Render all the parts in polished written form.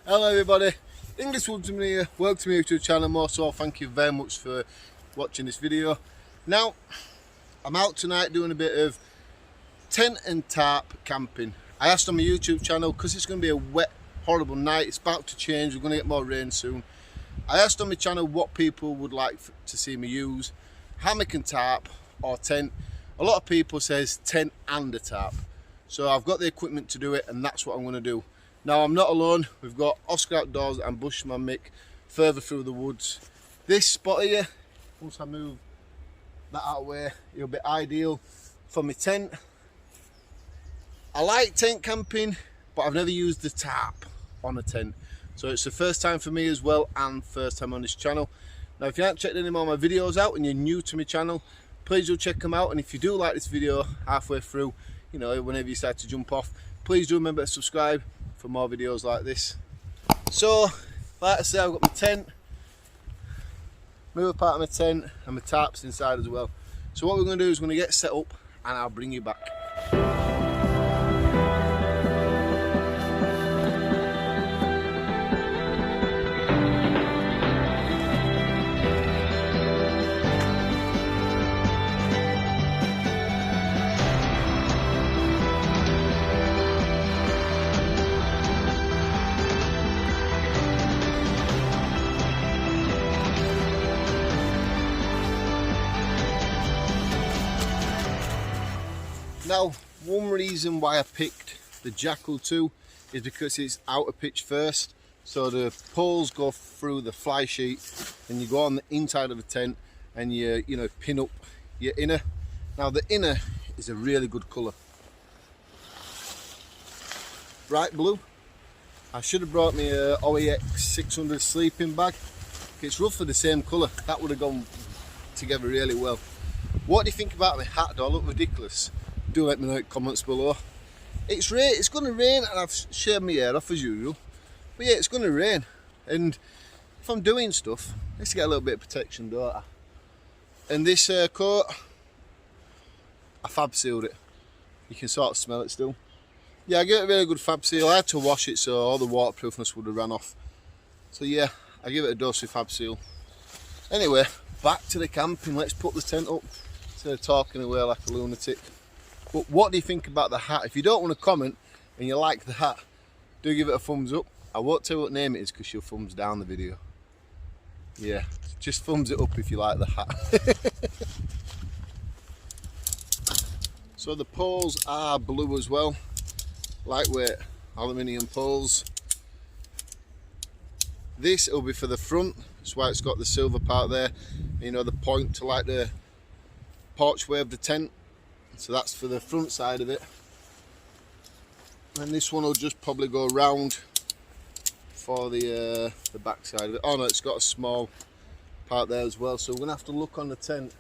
Hello everybody, English Woodsman here. Welcome to my YouTube channel. Most of all, thank you very much for watching this video. Now, I'm out tonight doing a bit of tent and tarp camping. I asked on my YouTube channel, because it's going to be a wet, horrible night, it's about to change, we're going to get more rain soon. I asked on my channel what people would like to see me use, hammock and tarp or tent. A lot of people says tent and a tarp. So I've got the equipment to do it, and that's what I'm going to do. Now, I'm not alone. We've got Oscar Outdoors and Bushman Mick further through the woods. This spot here, once I move that out of the way, it'll be ideal for my tent. I like tent camping, but I've never used the tarp on a tent. So it's the first time for me as well, and first time on this channel. Now, if you haven't checked any more of my videos out and you're new to my channel, please do check them out. And if you do like this video halfway through, you know, whenever you start to jump off, please do remember to subscribe for more videos like this. So, like I say, I've got my tent, move part of my tent, and my tarps inside as well. So what we're going to do is we're going to get set up, and I'll bring you back. Now, one reason why I picked the Jackal 2 is because it's out of pitch first. So the poles go through the fly sheet, and you go on the inside of the tent, and you pin up your inner. Now the inner is a really good colour, bright blue. I should have brought me a OEX 600 sleeping bag. It's roughly the same colour. That would have gone together really well. What do you think about my hat? Do I look ridiculous? Do let me know in the comments below. It's going to rain, and I've shaved my hair off as usual. But yeah, it's going to rain, and if I'm doing stuff, I need to get a little bit of protection, don't I? And this coat, I fab sealed it. You can sort of smell it still. Yeah, I gave it a really good fab seal. I had to wash it so all the waterproofness would have run off. So yeah, I give it a dose with fab seal. Anyway, back to the camping. Let's put the tent up instead of talking away like a lunatic. But what do you think about the hat? If you don't want to comment and you like the hat, do give it a thumbs up. I won't tell you what name it is because you'll thumbs down the video. Yeah, just thumbs it up if you like the hat. So the poles are blue as well. Lightweight aluminium poles. This will be for the front. That's why it's got the silver part there. You know, the point to like the porchway of the tent. So that's for the front side of it, and this one will just probably go round for the back side of it. Oh no, it's got a small part there as well, so we're gonna have to look on the tent,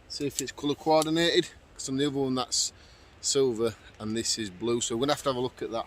see if it's colour coordinated, because on the other one that's silver and this is blue, so we're gonna have to have a look at that.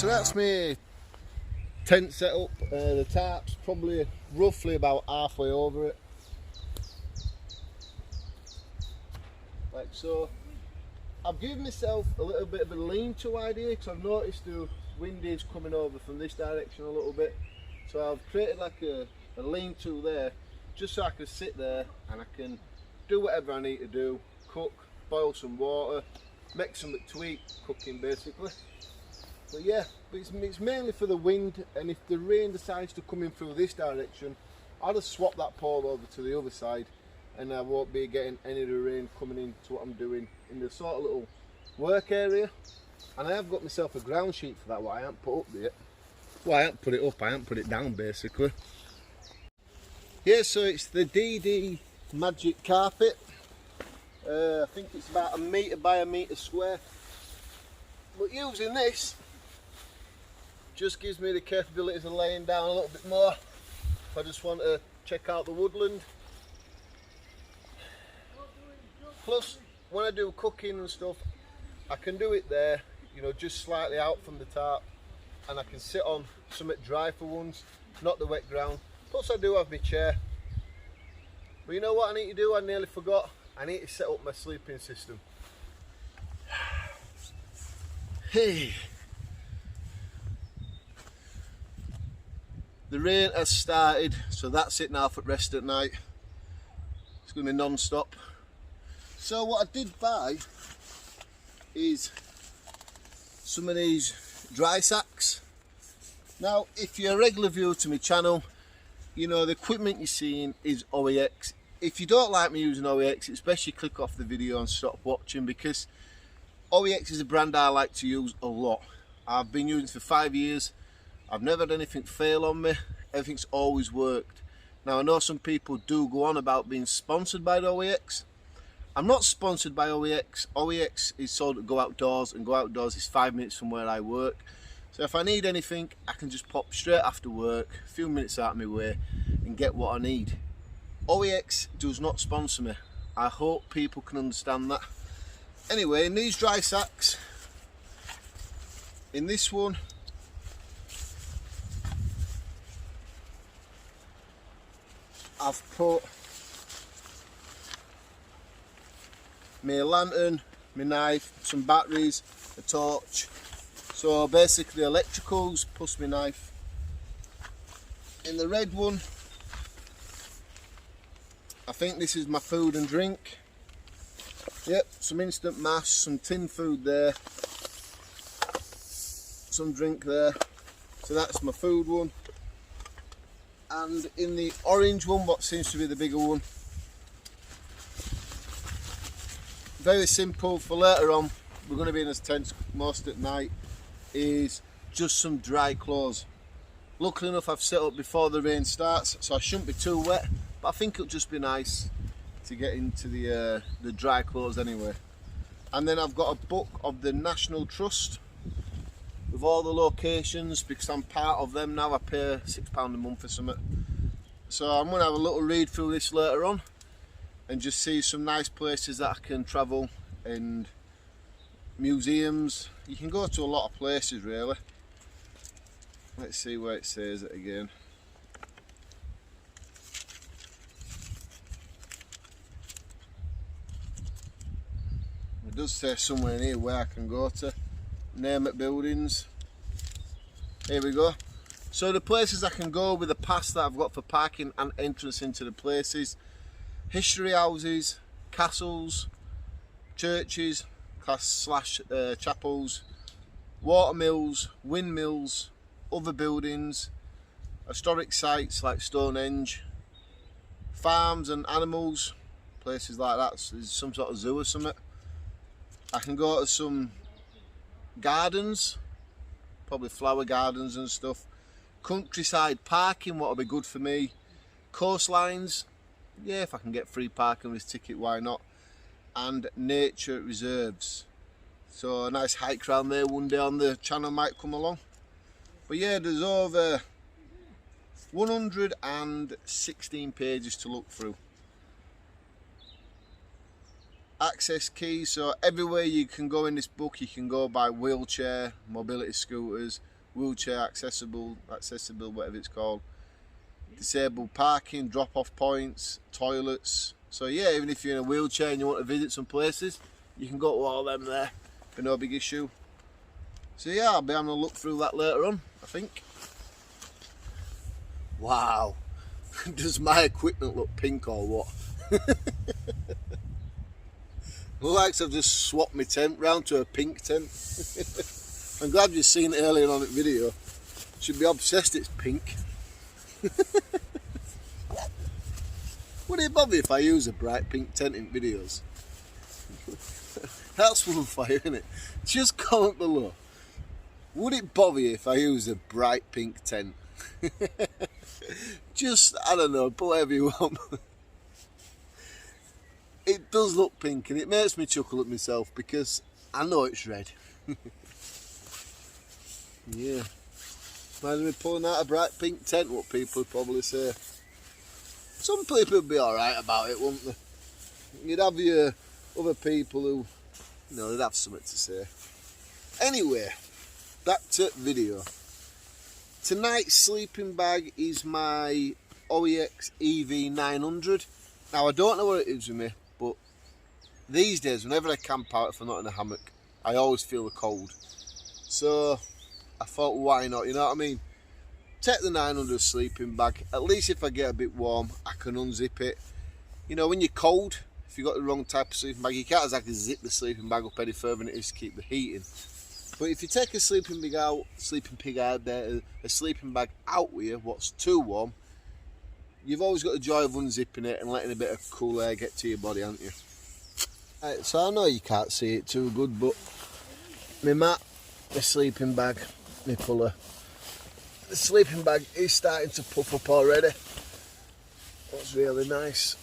so that's my tent set up. The tarp's probably roughly about halfway over it, like so. I've given myself a little bit of a lean-to idea because I've noticed the wind is coming over from this direction a little bit, so I've created like a lean-to there just so I can sit there and I can do whatever I need to do, cook, boil some water, make some to eat cooking basically. But yeah, it's mainly for the wind, and if the rain decides to come in through this direction, I'll just swap that pole over to the other side and I won't be getting any of the rain coming into what I'm doing in the sort of little work area. And I have got myself a ground sheet for that, what I haven't put up yet. Well, I haven't put it up, I haven't put it down basically. Yeah, so it's the DD Magic Carpet. I think it's about 1 metre by 1 metre square. But using this just gives me the capabilities of laying down a little bit more if I just want to check out the woodland. Plus, when I do cooking and stuff, I can do it there, you know, just slightly out from the tarp, and I can sit on something dry for once, not the wet ground. Plus I do have my chair. But you know what I need to do? I nearly forgot. I need to set up my sleeping system. Hey. The rain has started, so that's it now for rest at night. It's going to be non-stop. So what I did buy is some of these dry sacks. Now, if you're a regular viewer to my channel, you know the equipment you're seeing is OEX. If you don't like me using OEX, it's best you click off the video and stop watching, because OEX is a brand I like to use a lot. I've been using it for 5 years. I've never had anything fail on me. Everything's always worked. Now, I know some people do go on about being sponsored by the OEX. I'm not sponsored by OEX. OEX is sold at Go Outdoors, and Go Outdoors is 5 minutes from where I work. So if I need anything, I can just pop straight after work, a few minutes out of my way, and get what I need. OEX does not sponsor me. I hope people can understand that. Anyway, in these dry sacks, in this one, I've put my lantern, my knife, some batteries, a torch. So basically electricals plus my knife. In the red one, I think this is my food and drink. Yep, some instant mash, some tin food there, some drink there. So that's my food one. And in the orange one, what seems to be the bigger one, very simple for later on, we're going to be in this tent most at night, is just some dry clothes. Luckily enough, I've set up before the rain starts, so I shouldn't be too wet, but I think it'll just be nice to get into the dry clothes anyway. And then I've got a book of the National Trust with all the locations, because I'm part of them now. I pay £6 a month for something. So I'm going to have a little read through this later on and just see some nice places that I can travel, and museums. You can go to a lot of places really. Let's see where it says it again. It does say somewhere in here where I can go to. Name it buildings. Here we go. So the places I can go with the pass that I've got for parking and entrance into the places: history houses, castles, churches / chapels, water mills, windmills, other buildings, historic sites like Stonehenge, farms and animals, places like that. So there's some sort of zoo or something. I can go to some gardens, probably flower gardens and stuff. Countryside parking, what'll be good for me. Coastlines, yeah, if I can get free parking with this ticket, why not? And nature reserves. So a nice hike around there one day on the channel might come along. But yeah, there's over 116 pages to look through. Access keys, so everywhere you can go in this book, you can go by wheelchair, mobility scooters, wheelchair accessible, whatever it's called. Disabled parking, drop-off points, toilets. So yeah, even if you're in a wheelchair and you want to visit some places, you can go to all them there for no big issue. So yeah, I'll be having a look through that later on, I think. Wow, does my equipment look pink or what? Looks like I've just swapped my tent round to a pink tent. I'm glad you've seen it earlier on in the video. Should be obsessed it's pink. Would it bother if I use a bright pink tent in videos? That's one for you, isn't it? Just comment below. Would it bother you if I use a bright pink tent? Just, I don't know, put whatever you want. It does look pink and it makes me chuckle at myself because I know it's red. Yeah. Imagine me pulling out a bright pink tent, what people would probably say. Some people would be alright about it, wouldn't they? You'd have your other people who, you know, they'd have something to say. Anyway, back to video. Tonight's sleeping bag is my OEX EV900. Now I don't know what it is with me, but these days whenever I camp out, if I'm not in a hammock, I always feel the cold. So I thought, why not, you know what I mean? Take the 900 sleeping bag, at least if I get a bit warm, I can unzip it. You know, when you're cold, if you've got the wrong type of sleeping bag, you can't exactly zip the sleeping bag up any further than it is to keep the heat in. But if you take a sleeping bag out with you, what's too warm, you've always got the joy of unzipping it and letting a bit of cool air get to your body, haven't you? Right, so I know you can't see it too good, but my mat, my sleeping bag, my puller, the sleeping bag is starting to puff up already. That's really nice.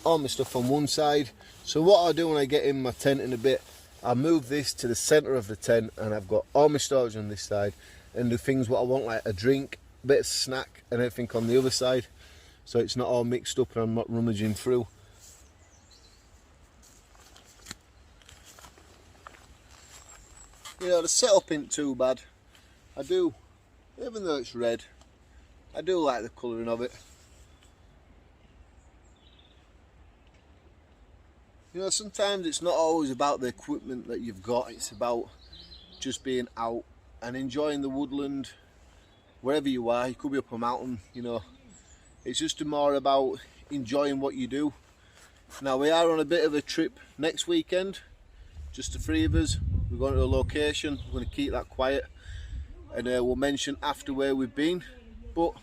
All my stuff on one side. So what I'll do when I get in my tent in a bit, I'll move this to the centre of the tent and I've got all my storage on this side and the things what I want, like a drink, a bit of snack and everything on the other side, so it's not all mixed up and I'm not rummaging through. You know, the setup ain't too bad. I do, even though it's red, I do like the colouring of it. You know, sometimes it's not always about the equipment that you've got, it's about just being out and enjoying the woodland wherever you are. You could be up a mountain, you know. It's just more about enjoying what you do. Now we are on a bit of a trip next weekend, just the three of us. We're going to a location, we're going to keep that quiet and we'll mention after where we've been. But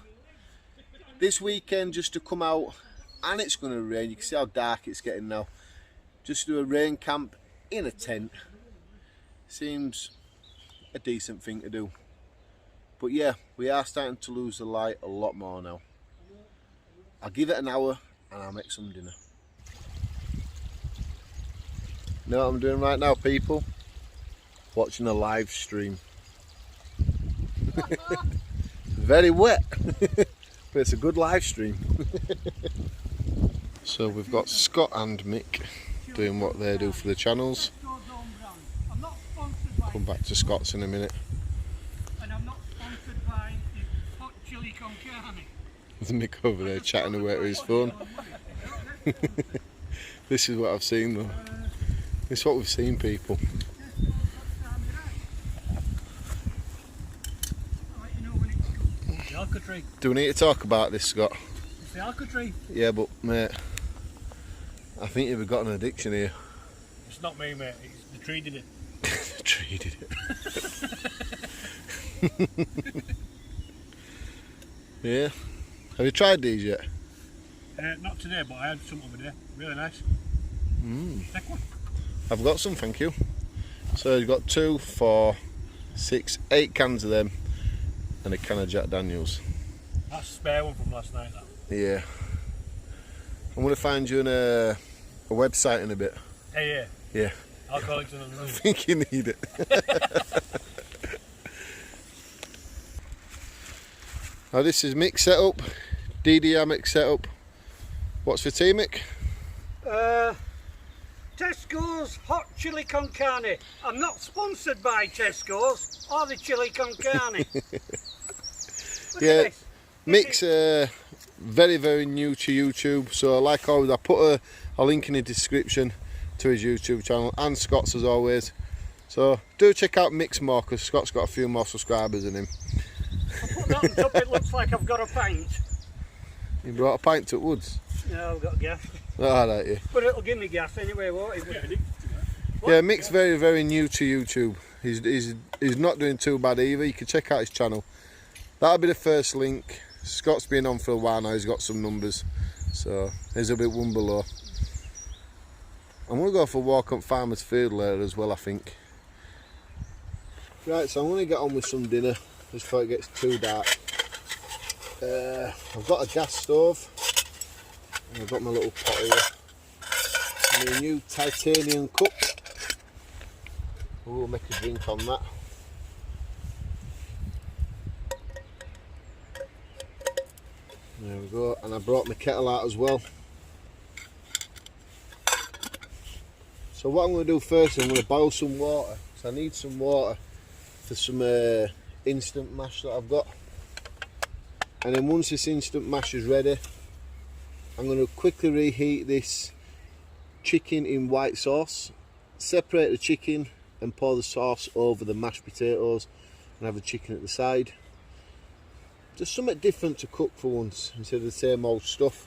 this weekend, just to come out, and it's going to rain, you can see how dark it's getting now. Just do a rain camp in a tent seems a decent thing to do. But yeah, we are starting to lose the light a lot more now. I'll give it an hour and I'll make some dinner. You know what I'm doing right now, people? Watching a live stream. Very wet, but it's a good live stream. So we've got Scott and Mick doing what they do for the channels. Come back to Scott's in a minute. And I'm not sponsored by hot chili con carne. There's Mick over there chatting away to his phone. This is what I've seen though. This is what we've seen, people. Do we need to talk about this, Scott? It's the alka tree. Yeah, but mate, I think you've got an addiction here. It's not me, mate. It's the tree did it. The tree did it. Yeah. Have you tried these yet? Not today, but I had some over there. Really nice. Take one. I've got some, thank you. So you've got 2, 4, 6, 8 cans of them and a can of Jack Daniels. That's a spare one from last night, that. Yeah. I'm going to find you a website in a bit. Hey, yeah. Yeah. Alcoholics Anonymous. I think you need it. Now this is Mick's setup, DD Hammock setup. What's for tea, Mick? Tesco's hot chili con carne. I'm not sponsored by Tesco's or the chili con carne. Look Yeah, at this. Mick's very, very new to YouTube, so like always, I put a link in the description to his YouTube channel, and Scott's as always. So do check out Mick's more, because Scott's got a few more subscribers than him. I put that on top, it looks like I've got a pint. You brought a pint to Woods? No, I've got gas. Ah, right, yeah. But it'll give me gas anyway, won't it? Yeah, Mick's very, very new to YouTube. He's not doing too bad either. You can check out his channel. That'll be the first link. Scott's been on for a while now. He's got some numbers, so there's a bit one below. I'm gonna go for a walk up Farmer's Field later as well, I think. Right, so I'm gonna get on with some dinner just before it gets too dark. I've got a gas stove. And I've got my little pot here. My new titanium cup. We'll make a drink on that. There we go, and I brought my kettle out as well. So what I'm going to do first, I'm going to boil some water. So I need some water for some instant mash that I've got. And then once this instant mash is ready, I'm going to quickly reheat this chicken in white sauce, separate the chicken and pour the sauce over the mashed potatoes and have the chicken at the side. Just something different to cook for once instead of the same old stuff.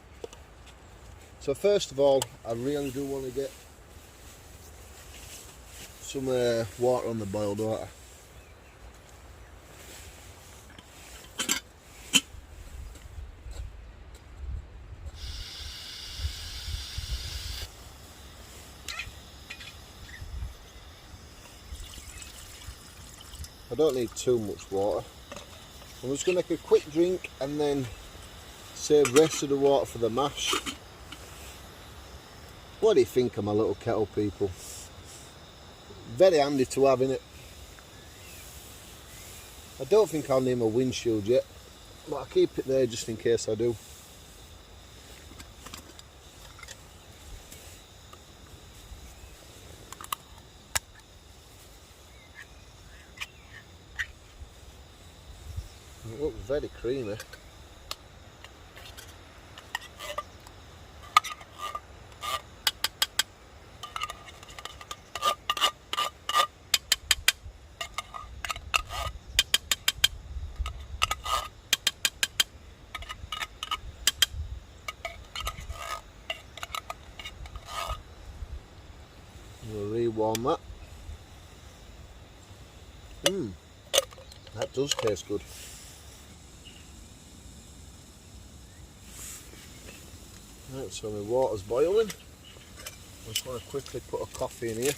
So first of all, I really do want to get some water on the boiled water. I don't need too much water. I'm just going to make a quick drink and then save the rest of the water for the mash. What do you think of my little kettle, people? Very handy to have, innit? I don't think I'll need my windshield yet, but I'll keep it there just in case I do. It looks very creamy. We'll re-warm that. That does taste good. Right, so my water's boiling. I just want to quickly put a coffee in here.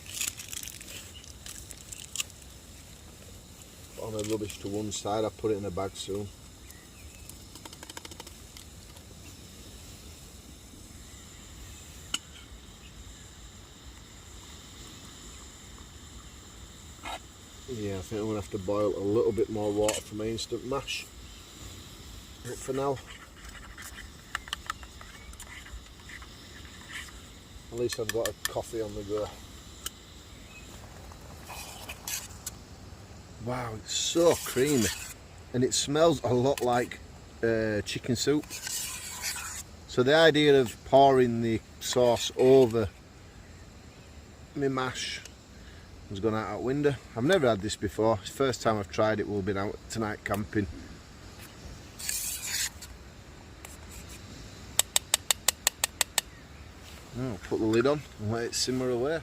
Put all my rubbish to one side, I'll put it in a bag soon. Yeah, I think I'm going to have to boil a little bit more water for my instant mash. But for now, at least I've got a coffee on the go. Wow, it's so creamy. And it smells a lot like chicken soup. So the idea of pouring the sauce over my mash has gone out the window. I've never had this before. It's the first time I've tried it. We've been out tonight camping. I'll put the lid on and let it simmer away.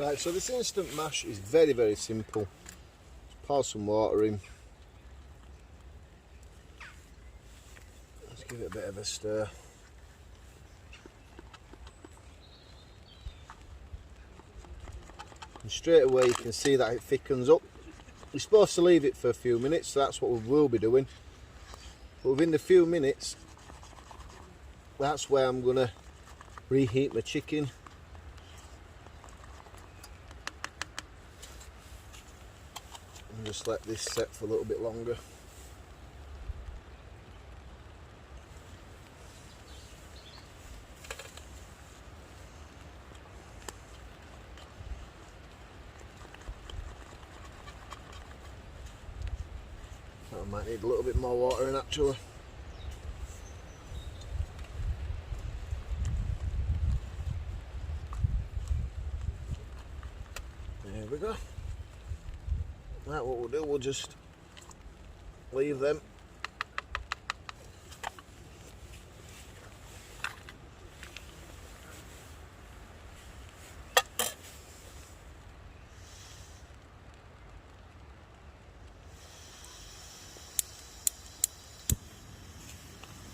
Right, so this instant mash is very, very simple. Just pour some water in. Let's give it a bit of a stir. And straight away you can see that it thickens up. You're supposed to leave it for a few minutes, so that's what we will be doing. But within the few minutes, that's where I'm going to reheat my chicken. And just let this set for a little bit longer. I might need a little bit more water in actually. There we go. Right, what we'll do, we'll just leave them.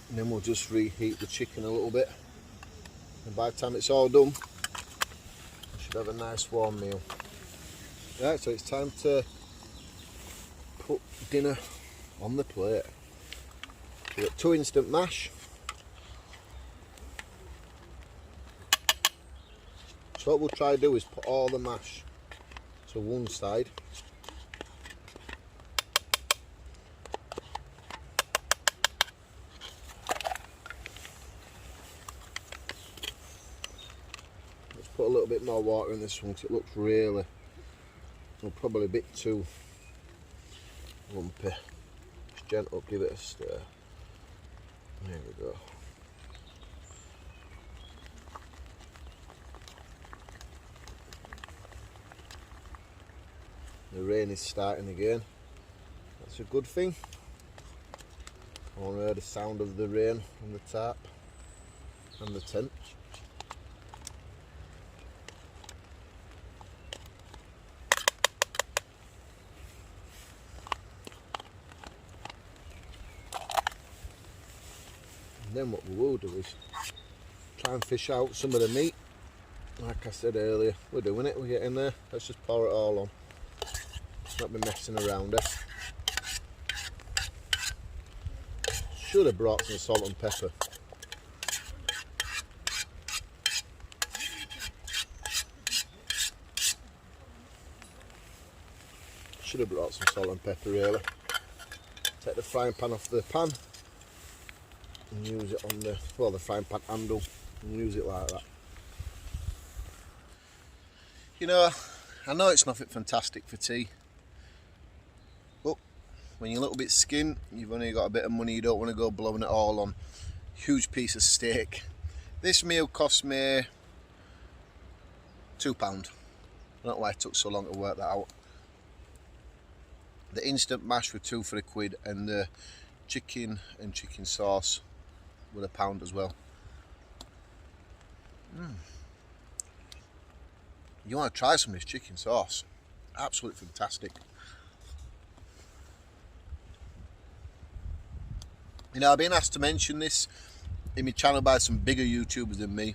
And then we'll just reheat the chicken a little bit. And by the time it's all done, we should have a nice warm meal. Right, so it's time to put dinner on the plate. We've got 2 instant mash. So what we'll try to do is put all the mash to one side. Let's put a little bit more water in this one because it looks really, well, probably a bit too lumpy. Just gentle, give it a stir. There we go. The rain is starting again. That's a good thing. I want to hear the sound of the rain on the tarp and the tent. And then what we will do is try and fish out some of the meat. Like I said earlier, we're doing it, we're getting there. Let's just pour it all on. Not be messing around it. Should have brought some salt and pepper. Should have brought some salt and pepper really. Take the frying pan off the pan and use it on the, well, the frying pan handle, and use it like that. You know, I know it's nothing fantastic for tea, but when you're a little bit skint, you've only got a bit of money, you don't want to go blowing it all on a huge piece of steak. This meal cost me £2. I don't know why it took so long to work that out. The instant mash were £2 for £1, and the chicken and chicken sauce were £1 as well. You want to try some of this chicken sauce? Absolutely fantastic. You know, I've been asked to mention this in my channel by some bigger YouTubers than me.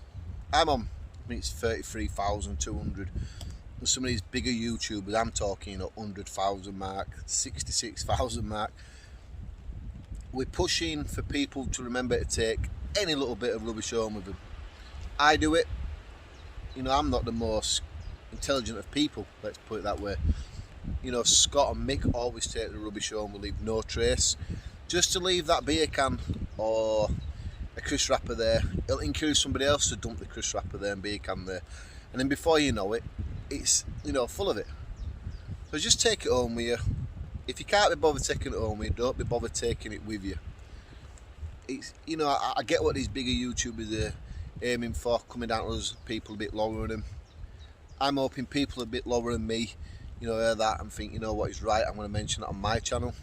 I'm on, I think it's 33,200. And some of these bigger YouTubers, I'm talking, you know, 100,000 mark, 66,000 mark. We're pushing for people to remember to take any little bit of rubbish home with them. I do it. You know, I'm not the most intelligent of people, let's put it that way. You know, Scott and Mick always take the rubbish home, we leave no trace. Just to leave that beer can or a crisp wrapper there, it'll encourage somebody else to dump the crisp wrapper there and beer can there. And then before you know it, it's, you know, full of it. So just take it home with you. If you can't be bothered taking it home with you, don't be bothered taking it with you. It's, you know, I get what these bigger YouTubers are aiming for, coming down to us people a bit lower than them. I'm hoping people a bit lower than me, you know, hear that and think, you know what is right, I'm going to mention that on my channel.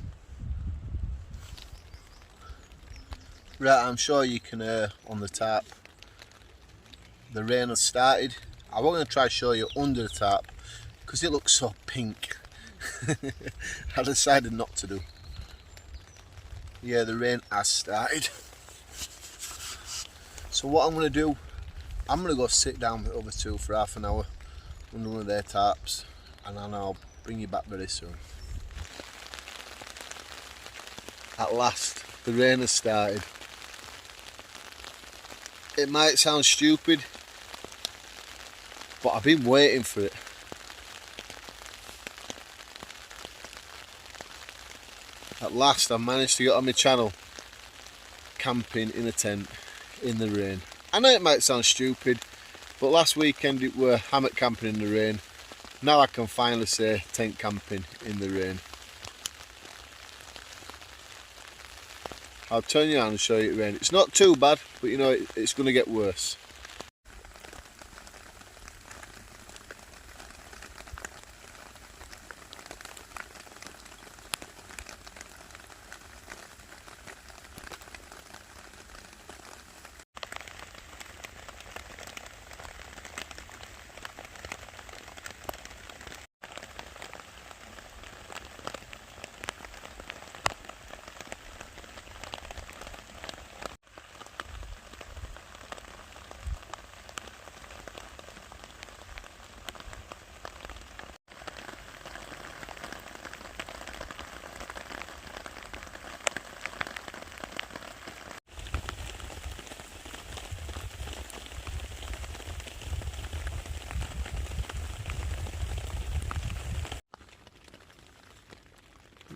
Right, I'm sure you can hear on the tarp, the rain has started. I was going to try to show you under the tarp because it looks so pink. I decided not to do. Yeah, the rain has started. So what I'm going to do, I'm going to go sit down with the other two for half an hour under one of their tarps, and then I'll bring you back very soon. At last, the rain has started. It might sound stupid, but I've been waiting for it. At last, I've managed to get on my channel camping in a tent in the rain. I know it might sound stupid, but last weekend it were hammock camping in the rain. Now I can finally say tent camping in the rain. I'll turn you on and show you the rain. It's not too bad, but you know it's going to get worse.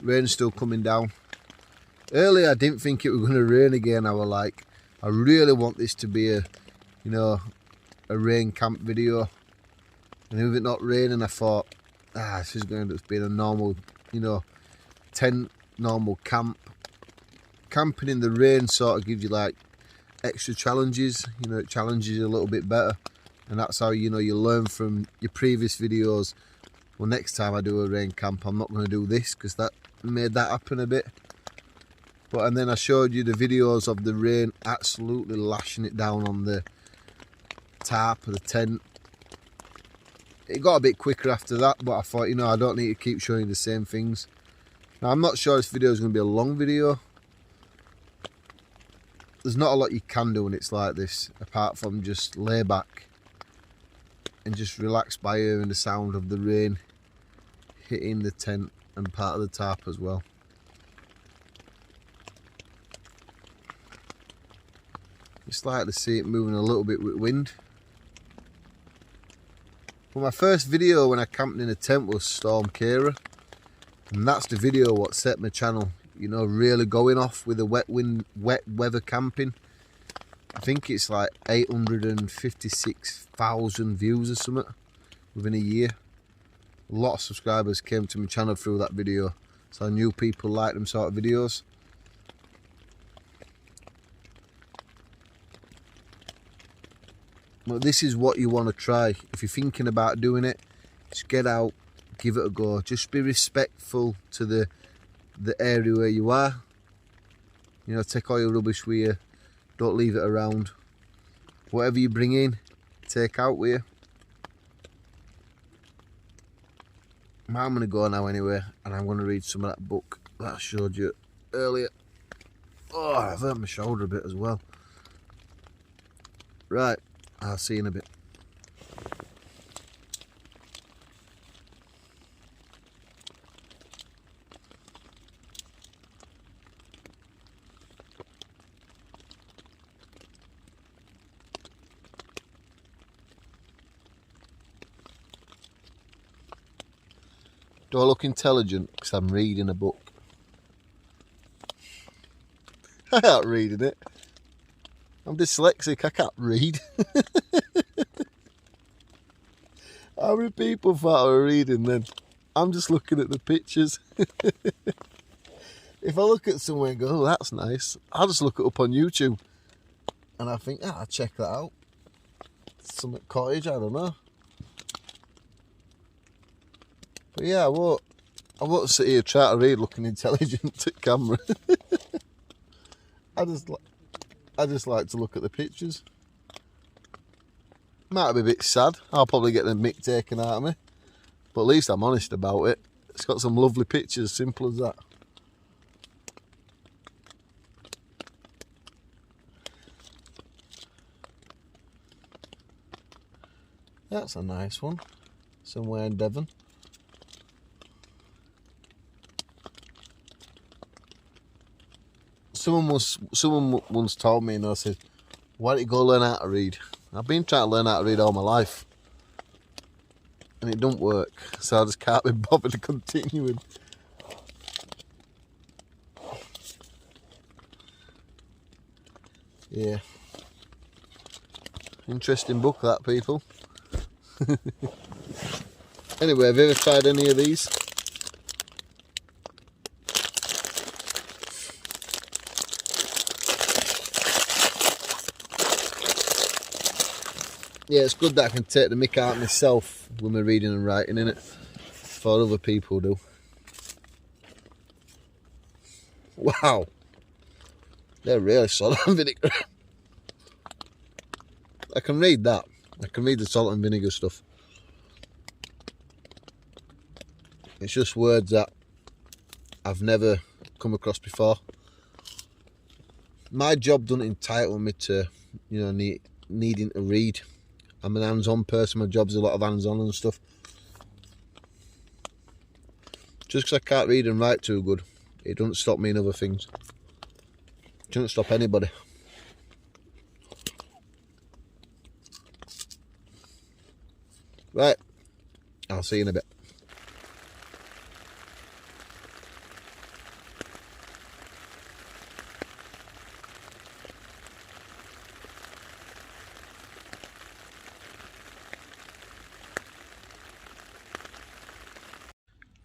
Rain's still coming down. Earlier I didn't think it was going to rain again. I was like, I really want this to be a, you know, a rain camp video. And with it not raining, I thought, this is going to be a normal, you know, tent, normal camp. Camping in the rain sort of gives you like extra challenges. You know, it challenges you a little bit better. And that's how, you know, you learn from your previous videos. Well, next time I do a rain camp, I'm not going to do this because that made that happen a bit. But and then I showed you the videos of the rain absolutely lashing it down on the tarp of the tent. It got a bit quicker after that, but I thought, you know, I don't need to keep showing the same things. Now, I'm not sure this video is going to be a long video. There's not a lot you can do when it's like this, apart from just lay back and just relax by hearing the sound of the rain hitting the tent and part of the tarp as well. It's like to see it moving a little bit with wind. Well, my first video when I camped in a tent was Storm Kara, and that's the video what set my channel, you know, really going off with the wet weather camping. I think it's like 856,000 views or something within a year. A lot of subscribers came to my channel through that video, so I knew people like them sort of videos. But this is what you want to try. If you're thinking about doing it, just get out, give it a go. Just be respectful to the area where you are. You know, take all your rubbish with you. Don't leave it around. Whatever you bring in, take out with you. I'm going to go now anyway, and I'm going to read some of that book that I showed you earlier. Oh, I've hurt my shoulder a bit as well. Right, I'll see you in a bit. Do I look intelligent because I'm reading a book? I can't read in it. I'm dyslexic, I can't read. How many people thought I were reading then? I'm just looking at the pictures. If I look at somewhere and go, oh, that's nice, I'll just look it up on YouTube. And I think, I'll check that out. Some cottage, I don't know. But yeah, I won't sit here trying to read looking intelligent at camera. I just like to look at the pictures. Might be a bit sad. I'll probably get the mick taken out of me. But at least I'm honest about it. It's got some lovely pictures, simple as that. That's a nice one. Somewhere in Devon. Someone once told me, and I said, why don't you go learn how to read? I've been trying to learn how to read all my life. And it don't work. So I just can't be bothered to continuing. Yeah. Interesting book, that, people. Anyway, have you ever tried any of these? Yeah, it's good that I can take the mick out myself when we're reading and writing, innit? For other people do. Wow. They're really salt and vinegar. I can read that. I can read the salt and vinegar stuff. It's just words that I've never come across before. My job doesn't entitle me to, you know, needing to read. I'm an hands-on person. My job's a lot of hands-on and stuff. Just because I can't read and write too good, it doesn't stop me in other things. It doesn't stop anybody. Right, I'll see you in a bit.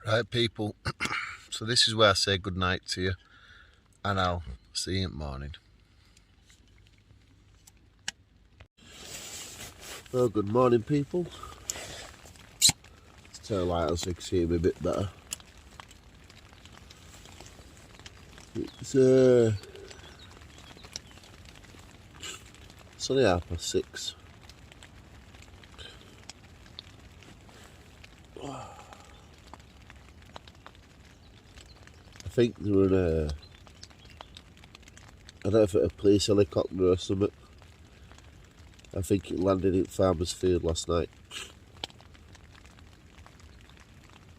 Right, people, so this is where I say good night to you, and I'll see you in the morning. Well, good morning, people. Let's turn the light on so you can see me a bit better. It's only 6:30. I think they were in I don't know if it was a police helicopter or something. I think it landed in Farmer's Field last night.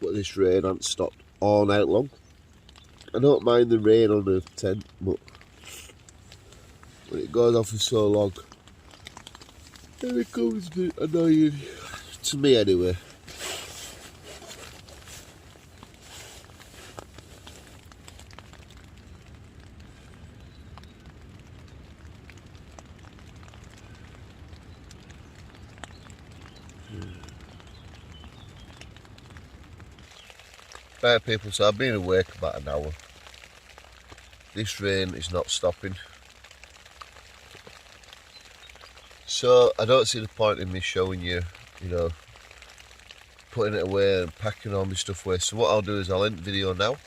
But this rain hasn't stopped all night long. I don't mind the rain on the tent, but when it goes off for so long, it becomes a bit annoying. To me anyway. Right, people, so I've been awake about an hour. This rain is not stopping. So I don't see the point in me showing you, you know, putting it away and packing all my stuff away. So what I'll do is I'll end the video now.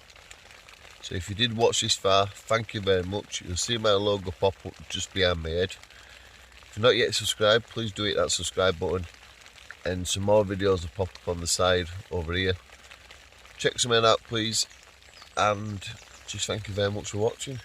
So if you did watch this far, thank you very much. You'll see my logo pop up just behind my head. If you're not yet subscribed, please do hit that subscribe button. And some more videos will pop up on the side over here. Check some out, please, and just thank you very much for watching.